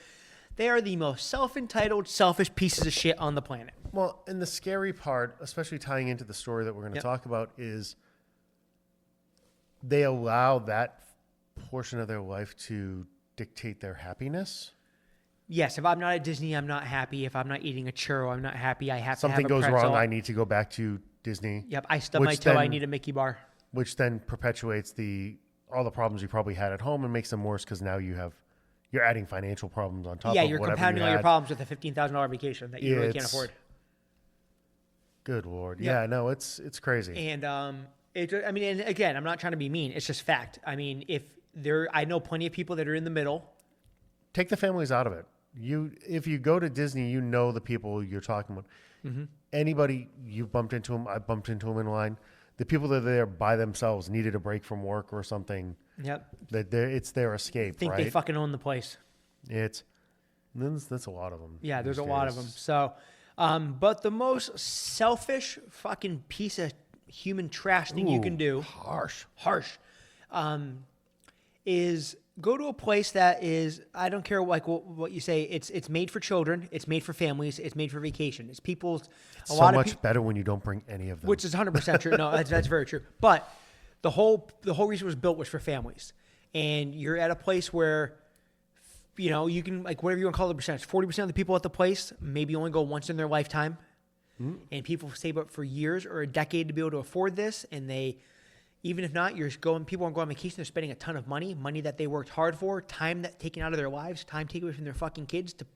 They are the most self-entitled, selfish pieces of shit on the planet. Well, and the scary part, especially tying into the story that we're going to talk about, is they allow that portion of their life to dictate their happiness. Yes, if I'm not at Disney, I'm not happy. If I'm not eating a churro, I'm not happy. I have Something to have a goes pretzel. wrong, I need to go back to Disney. Yep, I stub my toe, I need a Mickey bar. Which then perpetuates all the problems you probably had at home and makes them worse because now you're adding financial problems on top of whatever you're compounding all your problems with a $15,000 vacation that you really can't afford. Good Lord. Yeah, no, it's crazy. And and again, I'm not trying to be mean. It's just fact. I mean, I know plenty of people that are in the middle. Take the families out of it. If you go to Disney, you know the people you're talking about. Anybody you've bumped into them, I bumped into them in line. The people that are there by themselves needed a break from work or something. Yep. It's their escape, think right? they fucking own the place. That's a lot of them. Yeah, there's a lot of them. So, but the most selfish fucking piece of human trash thing you can do, harsh, is go to a place that is, I don't care what you say, it's made for children, it's made for families, it's made for vacation. It's people's. It's so much better when you don't bring any of them. Which is 100% true. No, that's very true. But the whole reason it was built was for families. And you're at a place where, you can, whatever you want to call the percentage, 40% of the people at the place maybe only go once in their lifetime. And people save up for years or a decade to be able to afford this. And even if not, people aren't going on vacation, they're spending a ton of money that they worked hard for, time that taken out of their lives, time taken away from their fucking kids to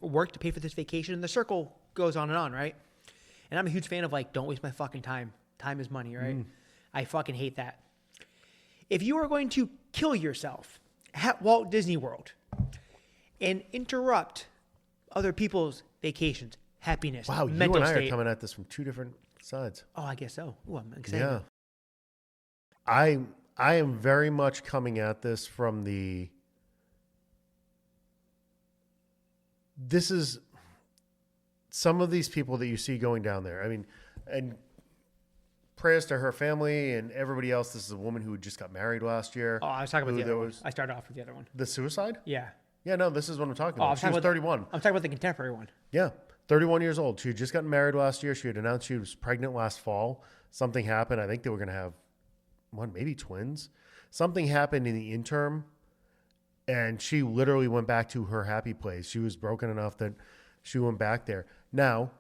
work to pay for this vacation. And the circle goes on, right? And I'm a huge fan of don't waste my fucking time. Time is money, right? I fucking hate that. If you are going to kill yourself at Walt Disney World and interrupt other people's vacations, happiness, Wow, you mental and I state. are coming at this from two different sides. Oh, I guess so. Oh, I'm excited. Yeah. I am very much coming at this from the this is some of these people that you see going down there. I mean, and prayers to her family and everybody else. This is a woman who just got married last year. Oh, I was talking about the other one. Was I started off with the other one. the suicide? Yeah. Yeah, no, this is what I'm talking Oh, about. She was 31. I'm talking about the contemporary one. Yeah, 31 years old. She had just gotten married last year. She had announced she was pregnant last fall. Something happened. I think they were going to have maybe twins. Something happened in the interim, and she literally went back to her happy place. She was broken enough that she went back there. Now,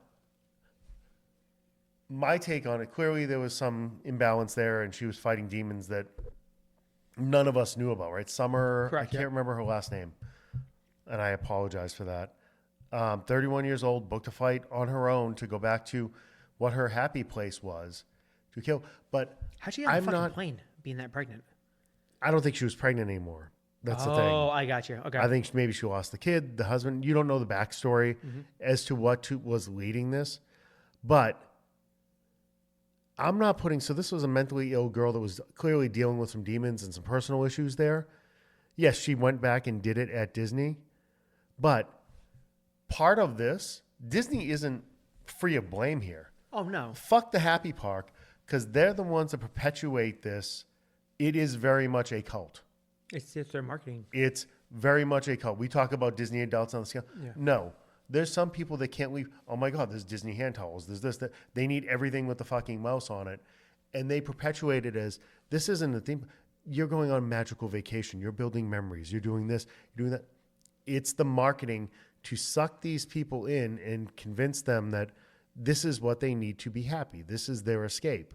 my take on it, clearly there was some imbalance there, and she was fighting demons that none of us knew about, right? Summer, Correct, I can't remember her last name, and I apologize for that. 31 years old, booked a flight on her own to go back to what her happy place was to kill. But How'd she get on a fucking plane being that pregnant? I don't think she was pregnant anymore. That's the thing. Oh, I got you. Okay. I think maybe she lost the kid, the husband. You don't know the backstory as to what was leading this. But I'm not putting, so this was a mentally ill girl that was clearly dealing with some demons and some personal issues there. Yes, she went back and did it at Disney. But part of this, Disney isn't free of blame here. Oh, no. Fuck the happy park, because they're the ones that perpetuate this. It is very much a cult. It's their marketing. It's very much a cult. We talk about Disney adults on the scale. Yeah. No. There's some people that can't leave. Oh my God, there's Disney hand towels. There's this, that. They need everything with the fucking mouse on it. And they perpetuate it as, this isn't a thing. You're going on a magical vacation. You're building memories. You're doing this. You're doing that. It's the marketing to suck these people in and convince them that this is what they need to be happy. This is their escape.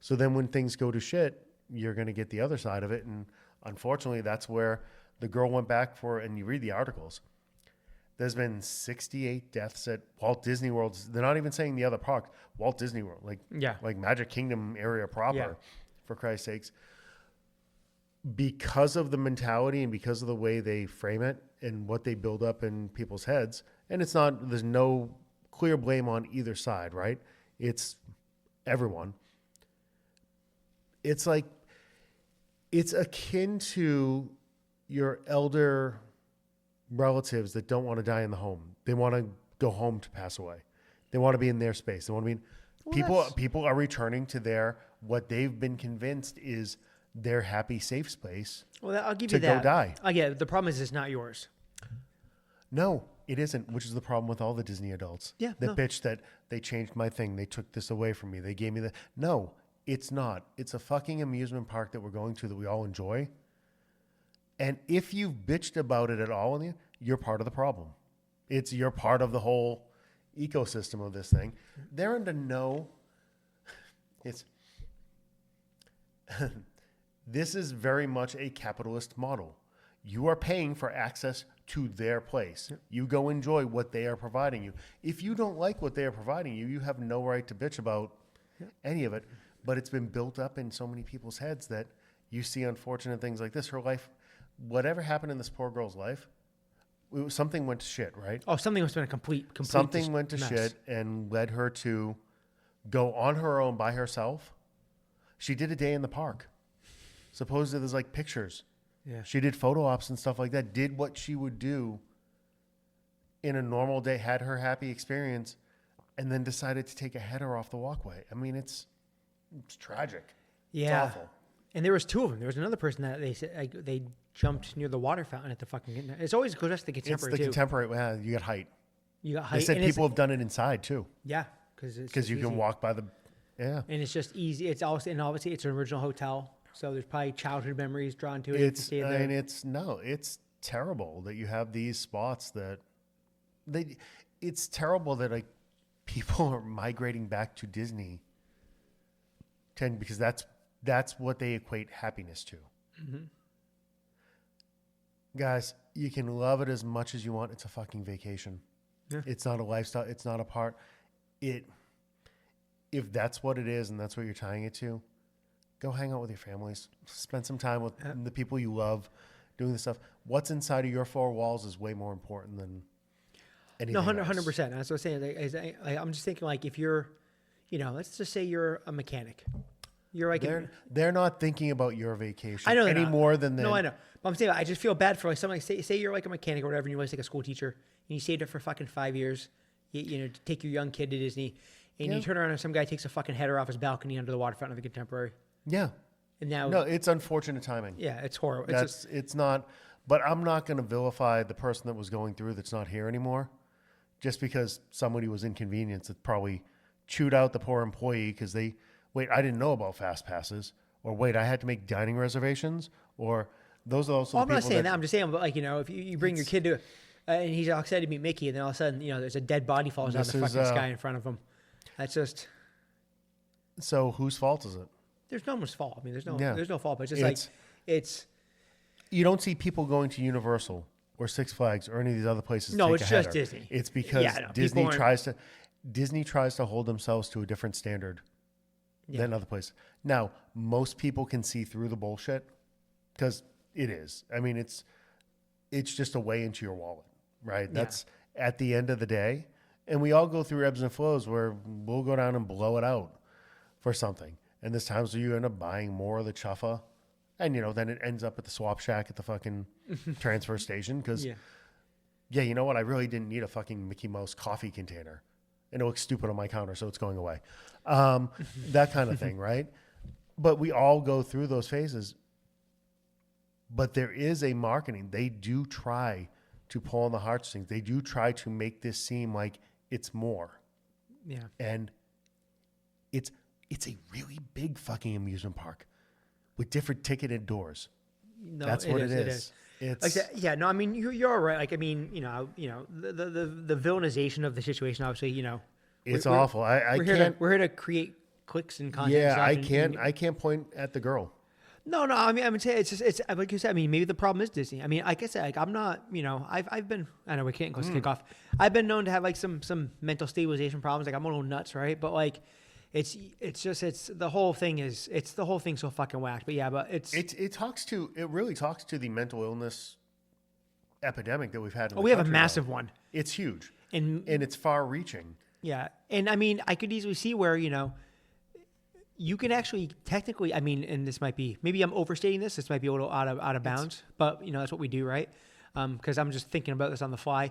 So then when things go to shit, you're going to get the other side of it. And unfortunately, that's where the girl went back for, and you read the articles. There's been 68 deaths at Walt Disney World. They're not even saying the other park, Walt Disney World, like Magic Kingdom area proper, for Christ's sakes. Because of the mentality and because of the way they frame it and what they build up in people's heads. And it's not, there's no clear blame on either side, right? It's everyone. It's like, it's akin to your elder relatives that don't want to die in the home. They want to go home to pass away. They want to be in their space. They want to be people are returning to their, what they've been convinced is their happy, safe space. Well, I'll give you that. To go die. Yeah, the problem is it's not yours. No, it isn't, which is the problem with all the Disney adults. Yeah. That bitch that they changed my thing. They took this away from me. They gave me the, no, it's not. It's a fucking amusement park that we're going to that we all enjoy. And if you've bitched about it at all, you're part of the problem. You're part of the whole ecosystem of this thing. They're under this is very much a capitalist model. You are paying for access to their place. You go enjoy what they are providing you. If you don't like what they are providing you, you have no right to bitch about any of it. But it's been built up in so many people's heads that you see unfortunate things like this. Her life, whatever happened in this poor girl's life, something went to shit, right? Oh, something was been a complete something went to mess. shit and led her to go on her own by herself. She did a day in the park. Supposedly there's like pictures. Yeah. She did photo ops and stuff like that, did what she would do in a normal day, had her happy experience, and then decided to take a header off the walkway. I mean, it's tragic. Yeah. It's awful. And there was two of them. There was another person that they said they jumped near the water fountain at the fucking. It's always goes to the contemporary. It's the too. contemporary. Yeah, you got height. You got height. They said and people have done it inside too. Yeah, because you can walk by the. Yeah. And it's just easy. It's also, and obviously it's an original hotel, so there's probably childhood memories drawn to it. It's terrible that you have these spots that it's terrible that like people are migrating back to Disney. Because that's what they equate happiness to. Mm-hmm. Guys, you can love it as much as you want. It's a fucking vacation. Yeah. It's not a lifestyle. It's not a part. If that's what it is and that's what you're tying it to, go hang out with your families. Spend some time with the people you love. doing this stuff. What's inside of your four walls is way more important than anything No, else. 100%. That's what I'm saying. I'm just thinking like if you're, let's just say you're a mechanic. You're like they're not thinking about your vacation I know any more than No, I know. But I'm saying I just feel bad for like someone like say you're like a mechanic or whatever, and you want to take a school teacher, and you saved up for fucking 5 years, to take your young kid to Disney, and you turn around and some guy takes a fucking header off his balcony under the waterfront of the Contemporary. Yeah. And now No, it's unfortunate timing. Yeah, it's horrible. It's not. But I'm not going to vilify the person that was going through that's not here anymore, just because somebody was inconvenienced that probably chewed out the poor employee because I didn't know about fast passes, or wait, I had to make dining reservations, or those are also. Well, I'm not saying that. I'm just saying, but like if you bring your kid to, and he's all excited to meet Mickey, and then all of a sudden there's a dead body falls out of the fucking sky in front of him. That's just. So whose fault is it? There's no one's fault. I mean, there's no fault, but it's just it's. You don't see people going to Universal or Six Flags or any of these other places. No, to it's take just a header. Disney. It's because Disney tries to hold themselves to a different standard than other places. Now, most people can see through the bullshit because it is. I mean, it's just a way into your wallet, right? That's at the end of the day. And we all go through ebbs and flows where we'll go down and blow it out for something. And there's times where you end up buying more of the chuffa. And, then it ends up at the swap shack at the fucking transfer station because, you know what? I really didn't need a fucking Mickey Mouse coffee container. And it looks stupid on my counter, so it's going away. That kind of thing, right? But we all go through those phases. But there is a marketing. They do try to pull on the heartstrings. They do try to make this seem like it's more. Yeah. And it's a really big fucking amusement park with different ticketed doors. No, that's what it is. It's like no, I mean you're right. Like I mean, the villainization of the situation. Obviously, it's awful. We're here to create clicks and content. Yeah, I can't point at the girl. No. I mean, I would say it's like you said. I mean, maybe the problem is Disney. I mean, like I said, like I'm not. I've been. I know we can't kick off. I've been known to have like some mental stabilization problems. Like I'm a little nuts, right? But like. It's the whole thing so fucking whacked. But yeah, but it really talks to the mental illness epidemic that we've had in the we have a country massive now. one. It's huge. And it's far reaching. Yeah. And I mean, I could easily see where, you can actually technically, I mean, and this might be, maybe I'm overstating this. This might be a little out of bounds, but that's what we do, right? Because I'm just thinking about this on the fly.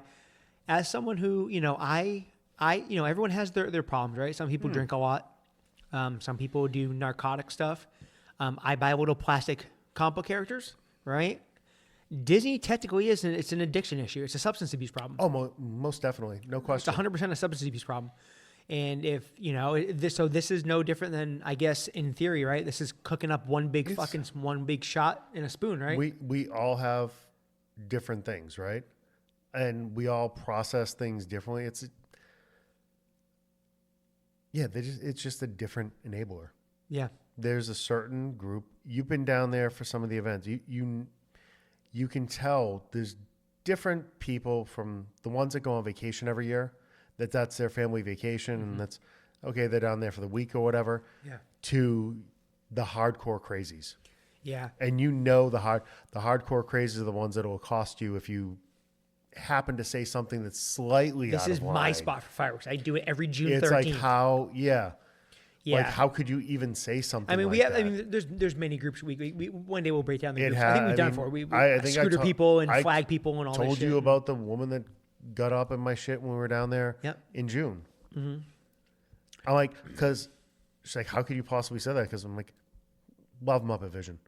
As someone who, everyone has their problems, right? Some people drink a lot. Some people do narcotic stuff. I buy little plastic comic book characters, right? Disney technically it's an addiction issue. It's a substance abuse problem. Oh, most definitely. No question. It's 100% a substance abuse problem. And if, this is no different than, I guess, in theory, right? This is cooking up one big shot in a spoon, right? We all have different things, right? And we all process things differently. It's just a different enabler. Yeah. There's a certain group. You've been down there for some of the events. You can tell there's different people from the ones that go on vacation every year, that's their family vacation, and that's, okay, they're down there for the week or whatever, to the hardcore crazies. Yeah. And the hardcore crazies are the ones that will cost you if you happen to say something that's slightly out of line. This is my spot for fireworks. I do it every June 13th. It's like how, like how could you even say something? I mean, there's many groups. We one day we'll break down the groups. I think we've done it before. I think scooter people and flag people and all. Told you about the woman that got up in my shit when we were down there. In June. Mm-hmm. I'm like, because she's like, how could you possibly say that? Because I'm like, love Muppet Vision.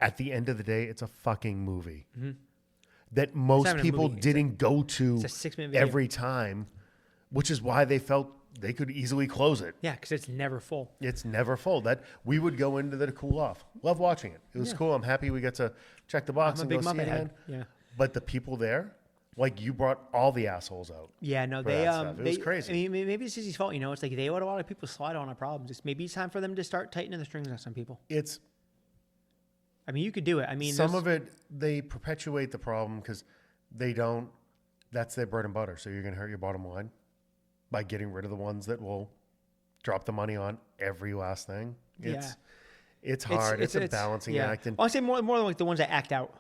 At the end of the day, it's a fucking movie. Mm-hmm. That most people didn't go to every time, which is why they felt they could easily close it. Yeah, because it's never full. It's never full. That we would go into to cool off. Love watching it. It was cool. I'm happy we got to check the box and go see it again. Yeah. But the people there, like you brought all the assholes out. Yeah, no, it was crazy. I mean, maybe it's Disney's fault. It's like they let a lot of people slide on our problems. Maybe it's time for them to start tightening the strings on some people. I mean, you could do it. I mean, some of it, they perpetuate the problem because they don't, that's their bread and butter. So you're going to hurt your bottom line by getting rid of the ones that will drop the money on every last thing. It's hard. It's a balancing act. And I'll say more than like the ones that act out.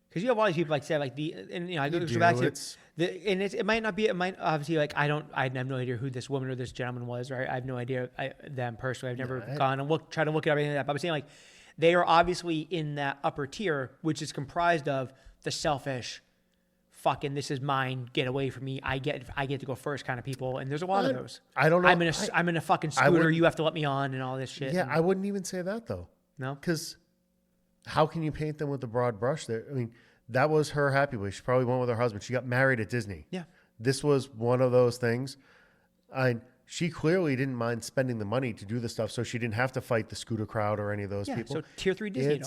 Because you have all these people like say like and I go do. back to it might not be, it might obviously like, I have no idea who this woman or this gentleman was, right? I have no idea them personally. I've never gone and try to look at everything like that. But I'm saying like, they are obviously in that upper tier, which is comprised of the selfish, fucking this is mine, get away from me, I get to go first kind of people. And there's a lot of those. I don't know. I'm in a fucking scooter, you have to let me on and all this shit. Yeah, I wouldn't even say that though. No? Because how can you paint them with a broad brush there? I mean, that was her happy way. She probably went with her husband. She got married at Disney. Yeah. This was one of those things. She clearly didn't mind spending the money to do the stuff, so she didn't have to fight the scooter crowd or any of those people. So tier 3 Disney.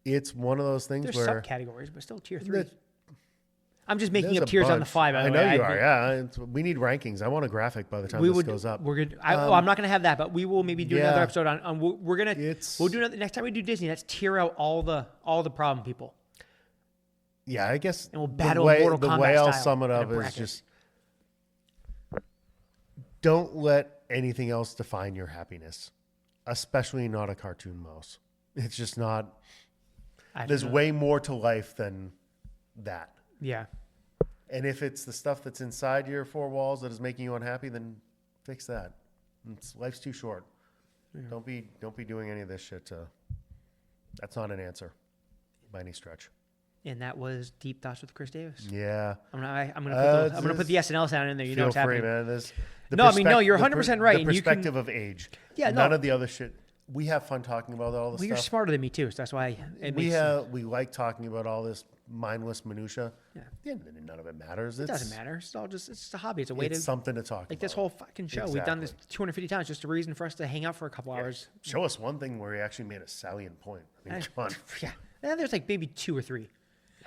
It's one of those things there's where subcategories, but still tier 3. I'm just making up tiers on the fly. By the I way. know you are. Yeah, we need rankings. I want a graphic by the time this goes up. We're good. I'm not going to have that, but we will maybe do another episode on. We'll do another next time we do Disney. Let's tier out all the problem people. Yeah, I guess. And we'll battle Mortal Kombat the way I'll style sum it up is just don't let anything else define your happiness, especially not a cartoon mouse. It's just not. There's way more to life than that. Yeah. And if it's the stuff that's inside your four walls that is making you unhappy, then fix that. Life's too short. Yeah. Don't be doing any of this shit. That's not an answer by any stretch. And that was Deep Thoughts with Chris Davis. Yeah. I'm gonna put the SNL sound in there. You know what's happening. Feel free, man. No, you're 100% right. The perspective of age. Yeah. None of the other shit. We have fun talking about all this stuff. You're smarter than me too, so that's why we like talking about all this mindless minutia. Yeah. None of it matters. It doesn't matter. It's just a hobby. It's a way to something to talk about. Like this whole fucking show. Exactly. We've done this 250 times. Just a reason for us to hang out for a couple hours. Show us one thing where he actually made a salient point. I mean, come on. Yeah. There's like maybe 2 or 3.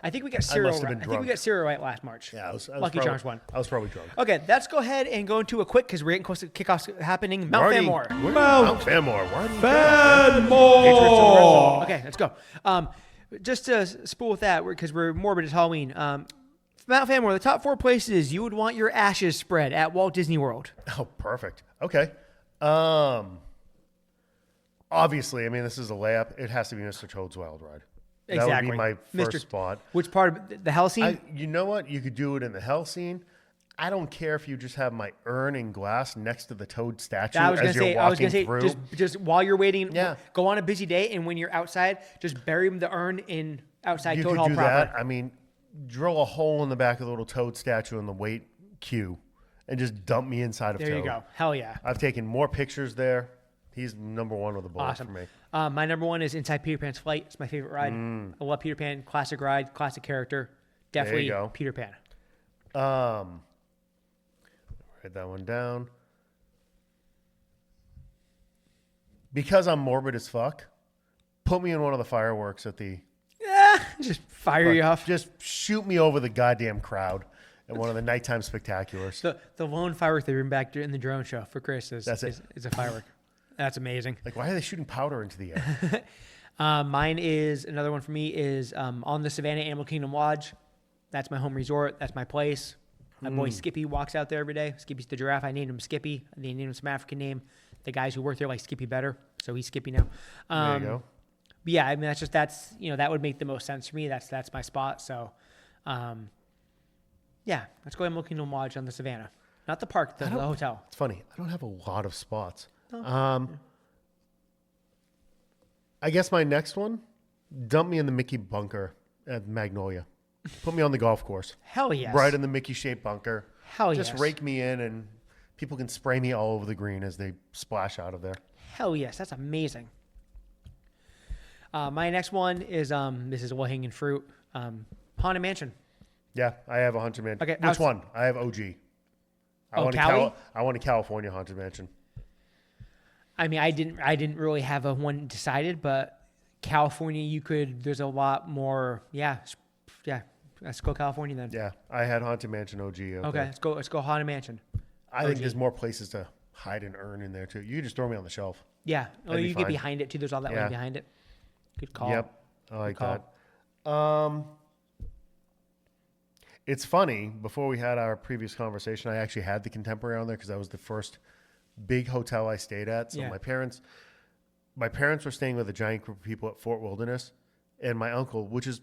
I think we got cereal right. I think we got cereal right last March. Yeah, I was Lucky Charms won. I was probably drunk. Okay, let's go ahead and go into a quick because we're getting close to kickoffs happening. Mount Fanmore. Mount Fanmore. Fanmore. Okay, let's go. Just to spool with that, because we're morbid as Halloween. Mount Fanmore, the top 4 places you would want your ashes spread at Walt Disney World. Oh, perfect. Okay. Obviously, I mean, this is a layup. It has to be Mr. Toad's Wild Ride. Exactly. That would be my first spot. Which part of the hell scene? You know what? You could do it in the hell scene. I don't care if you just have my urn in glass next to the Toad statue as you're walking through. Just while you're waiting, go on a busy day, and when you're outside, just bury the urn in outside Toad Hall proper. You could do that. I mean, drill a hole in the back of the little Toad statue in the wait queue and just dump me inside of Toad. There you go. Hell yeah. I've taken more pictures there. He's number 1 with the bullet for me. My number 1 is Inside Peter Pan's Flight. It's my favorite ride. I love Peter Pan. Classic ride, classic character. Definitely Peter Pan. Write that one down. Because I'm morbid as fuck, put me in one of the fireworks at the... just fire you off. Just shoot me over the goddamn crowd at one of the nighttime spectaculars. The lone firework they bring back in the drone show for Chris is a firework. That's amazing. Like, why are they shooting powder into the air? Mine is, another one for me is on the Savannah Animal Kingdom Lodge. That's my home resort. That's my place. My boy Skippy walks out there every day. Skippy's the giraffe. I named him Skippy. They named him some African name. The guys who work there like Skippy better, so he's Skippy now. There you go. But yeah, I mean, that would make the most sense for me. That's my spot. So, yeah, let's go Animal Kingdom Lodge on the Savannah. Not the park, the hotel. It's funny. I don't have a lot of spots. I guess my next one, dump me in the Mickey bunker at Magnolia. Put me on the golf course. Hell yes. Right in the Mickey-shaped bunker. Hell yes. Just rake me in and people can spray me all over the green as they splash out of there. Hell yes. That's amazing. My next one is, this is low-hanging fruit, Haunted Mansion. Yeah, I have a Haunted Mansion. Okay, Which one? I have OG. I want a California Haunted Mansion. I mean, I didn't really have a one decided, but California, there's a lot more. Yeah. Let's go California then. Yeah, I had Haunted Mansion OG. Okay, let's go Haunted Mansion. I think there's more places to hide an urn in there too. You can just throw me on the shelf. Yeah. Oh, you get behind it too. There's all that land behind it. Good call. Yep. I like that. It's funny. Before we had our previous conversation, I actually had the Contemporary on there because that was the first big hotel I stayed at. So my parents were staying with a giant group of people at Fort Wilderness, and my uncle, which is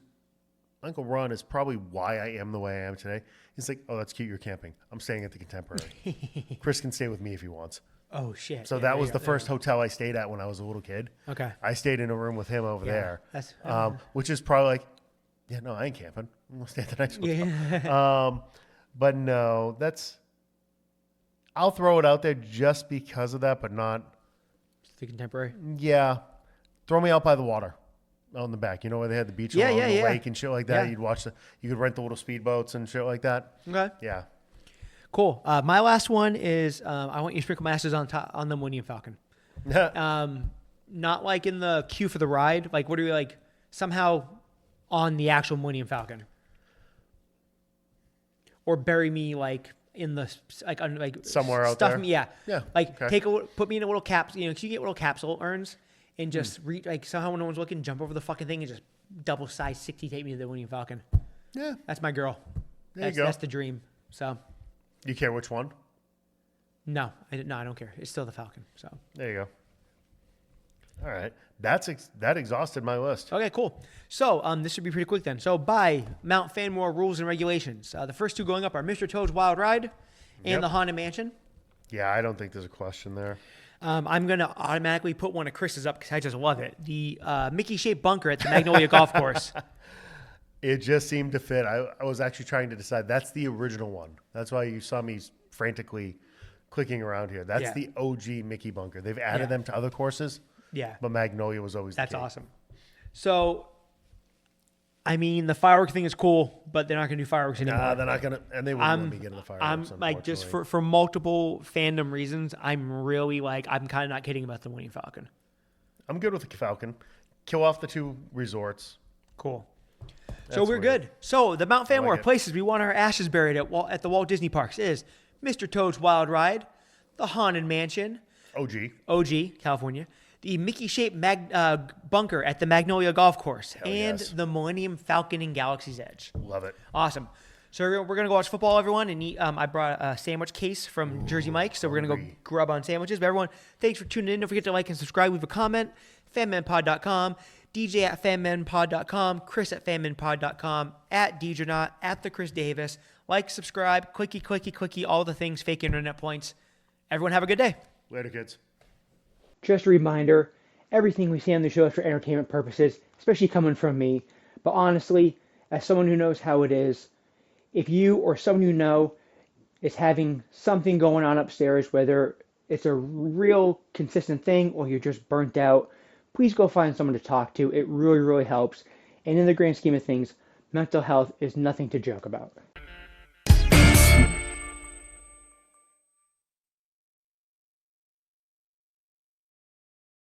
Uncle Ron is probably why I am the way I am today. He's like, oh, that's cute. You're camping. I'm staying at the Contemporary. Chris can stay with me if he wants. Oh, shit. So that was the first hotel I stayed at when I was a little kid. Okay. I stayed in a room with him over there. That's which is probably like, yeah, no, I ain't camping. I'm going to stay at the next hotel. yeah. But no, I'll throw it out there just because of that, but not. The Contemporary. Yeah. Throw me out by the water. Out in the back, you know where they had the beach along the lake and shit like that. Yeah. You could rent the little speedboats and shit like that. Okay. Yeah. Cool. My last one is I want you to sprinkle masters on the Millennium Falcon. Not like in the queue for the ride. Like, what are you like? Somehow on the actual Millennium Falcon, or bury me like in the like somewhere out stuff there. Me, yeah. Yeah. Like okay. put me in a little capsule. You know, 'cause you get little capsule urns and just like somehow when no one's looking, jump over the fucking thing and just double size 60 tape me to the Millennium Falcon. Yeah. That's my girl. There you go. That's the dream. So. You care which one? No, I don't care. It's still the Falcon. So there you go. All right, that exhausted my list. Okay, cool. So this should be pretty quick then. So by Mount Fanmore rules and regulations, the first two going up are Mr. Toad's Wild Ride and the Haunted Mansion. Yeah, I don't think there's a question there. I'm gonna automatically put one of Chris's up because I just love it. The Mickey-shaped bunker at the Magnolia Golf Course. It just seemed to fit. I was actually trying to decide. That's the original one. That's why you saw me frantically clicking around here. That's the OG Mickey bunker. They've added them to other courses. Yeah. But Magnolia was always That's the king. awesome. So, I mean, the fireworks thing is cool, but they're not going to do fireworks anymore. Nah, they're not going to, and they wouldn't let me get in the fireworks, I'm like, just for multiple fandom reasons, I'm really like, I'm kind of not kidding about the Millennium Falcon. I'm good with the Falcon. Kill off the two resorts. Cool. So we're good. So the Mount Fanmore places we want our ashes buried at the Walt Disney Parks is Mr. Toad's Wild Ride, the Haunted Mansion, OG, California, the Mickey-shaped bunker at the Magnolia Golf Course, and the Millennium Falcon in Galaxy's Edge. Love it. Awesome. So we're going to go watch football, everyone, and eat. I brought a sandwich case from Jersey Mike's, so we're going to go grub on sandwiches. But everyone, thanks for tuning in. Don't forget to like and subscribe. Leave a comment. FanmenPod.com. DJ at FanmenPod.com, Chris at FanmenPod.com, at Deidrenaut, at the Chris Davis. Like, subscribe, clicky, all the things, fake internet points. Everyone have a good day. Later, kids. Just a reminder, everything we say on the show is for entertainment purposes, especially coming from me. But honestly, as someone who knows how it is, if you or someone you know is having something going on upstairs, whether it's a real consistent thing or you're just burnt out, please go find someone to talk to. It really, really helps. And in the grand scheme of things, mental health is nothing to joke about.